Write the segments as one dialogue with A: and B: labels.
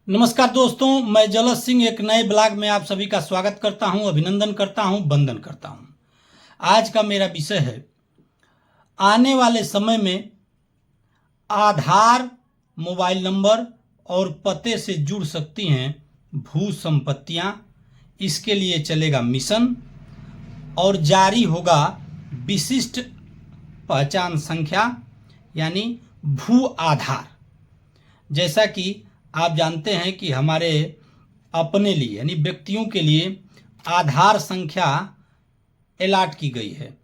A: नमस्कार दोस्तों, मैं जलस सिंह एक नए ब्लॉग में आप सभी का स्वागत करता हूं, अभिनंदन करता हूं, वंदन करता हूं। आज का मेरा विषय है आने वाले समय में आधार, मोबाइल नंबर और पते से जुड़ सकती हैं भू संपत्तियां। इसके लिए चलेगा मिशन और जारी होगा विशिष्ट पहचान संख्या यानी भू आधार। जैसा कि आप जानते हैं कि हमारे अपने लिए यानी व्यक्तियों के लिए आधार संख्या अलॉट की गई है।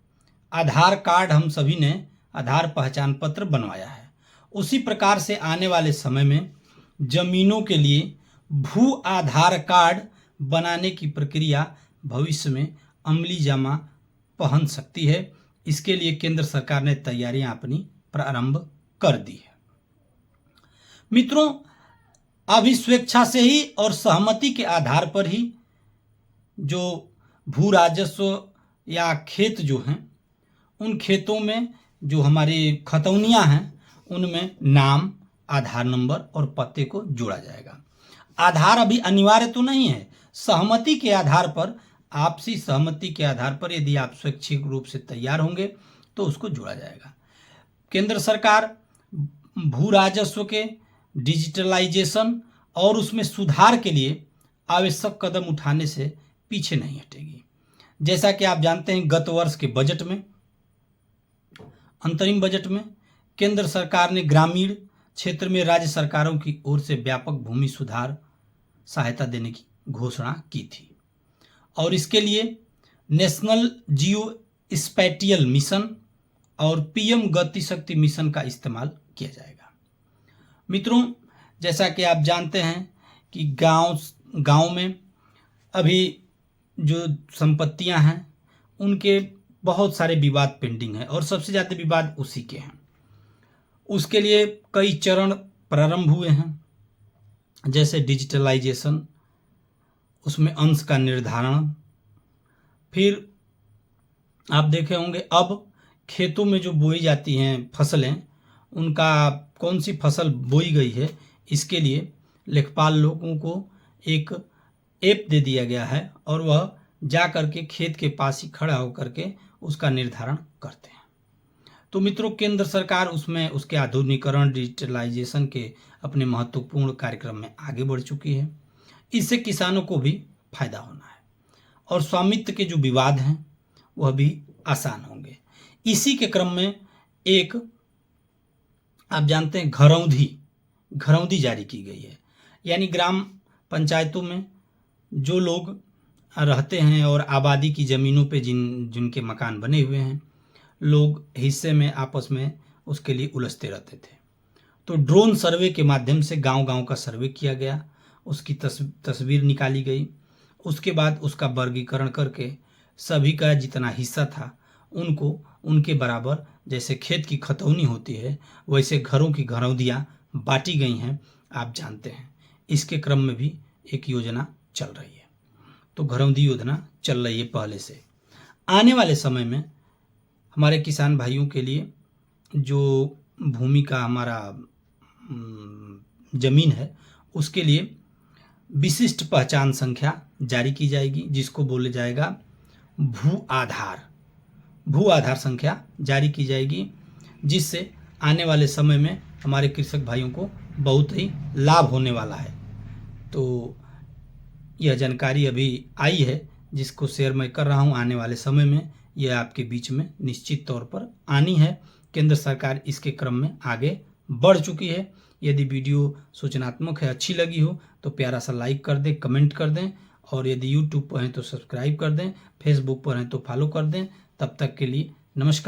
A: आधार कार्ड हम सभी ने आधार पहचान पत्र बनवाया है। उसी प्रकार से आने वाले समय में जमीनों के लिए भू आधार कार्ड बनाने की प्रक्रिया भविष्य में अमली जामा पहन सकती है। इसके लिए केंद्र सरकार ने तैयारियां अपनी प्रारंभ कर दी है। मित्रों, अभी स्वेच्छा से ही और सहमति के आधार पर ही जो भू राजस्व या खेत जो हैं, उन खेतों में जो हमारी खतौनियाँ हैं उनमें नाम, आधार नंबर और पते को जोड़ा जाएगा। आधार अभी अनिवार्य तो नहीं है, सहमति के आधार पर, आपसी सहमति के आधार पर यदि आप स्वैच्छिक रूप से तैयार होंगे तो उसको जोड़ा जाएगा। केंद्र सरकार भू राजस्व के डिजिटलाइजेशन और उसमें सुधार के लिए आवश्यक कदम उठाने से पीछे नहीं हटेगी। जैसा कि आप जानते हैं, गत वर्ष के बजट में, अंतरिम बजट में केंद्र सरकार ने ग्रामीण क्षेत्र में राज्य सरकारों की ओर से व्यापक भूमि सुधार सहायता देने की घोषणा की थी और इसके लिए नेशनल जियो स्पैटियल मिशन और पीएम गति शक्ति मिशन का इस्तेमाल किया जाएगा। मित्रों, जैसा कि आप जानते हैं कि गांव में अभी जो संपत्तियां हैं उनके बहुत सारे विवाद पेंडिंग हैं और सबसे ज़्यादा विवाद उसी के हैं। उसके लिए कई चरण प्रारंभ हुए हैं, जैसे डिजिटलाइजेशन, उसमें अंश का निर्धारण। फिर आप देखे होंगे अब खेतों में जो बोई जाती हैं फसलें, उनका कौन सी फसल बोई गई है इसके लिए लेखपाल लोगों को एक ऐप दे दिया गया है और वह जा करके खेत के पास ही खड़ा होकर के उसका निर्धारण करते हैं। तो मित्रों, केंद्र सरकार उसमें उसके आधुनिकीकरण, डिजिटलाइजेशन के अपने महत्वपूर्ण कार्यक्रम में आगे बढ़ चुकी है। इससे किसानों को भी फायदा होना है और स्वामित्व के जो विवाद हैं वह भी आसान होंगे। इसी के क्रम में एक, आप जानते हैं, घरौंदी जारी की गई है। यानी ग्राम पंचायतों में जो लोग रहते हैं और आबादी की ज़मीनों पे जिनके मकान बने हुए हैं, लोग हिस्से में आपस में उसके लिए उलझते रहते थे। तो ड्रोन सर्वे के माध्यम से गांव-गांव का सर्वे किया गया, उसकी तस्वीर निकाली गई। उसके बाद उसका वर्गीकरण करके सभी का जितना हिस्सा था उनको उनके बराबर, जैसे खेत की खतौनी होती है वैसे घरों की घरौंदियाँ बांटी गई हैं। आप जानते हैं इसके क्रम में भी एक योजना चल रही है। तो घरौंदी योजना चल रही है पहले से। आने वाले समय में हमारे किसान भाइयों के लिए जो भूमि का हमारा ज़मीन है उसके लिए विशिष्ट पहचान संख्या जारी की जाएगी, जिसको बोले जाएगा भू आधार संख्या जारी की जाएगी, जिससे आने वाले समय में हमारे कृषक भाइयों को बहुत ही लाभ होने वाला है। तो यह जानकारी अभी आई है जिसको शेयर मैं कर रहा हूं। आने वाले समय में यह आपके बीच में निश्चित तौर पर आनी है। केंद्र सरकार इसके क्रम में आगे बढ़ चुकी है। यदि वीडियो सूचनात्मक है, अच्छी लगी हो तो प्यारा सा लाइक कर दें, कमेंट कर दें और यदि यूट्यूब पर हैं तो सब्सक्राइब कर दें, फेसबुक पर हैं तो फॉलो कर दें। तब तक के लिए नमस्कार।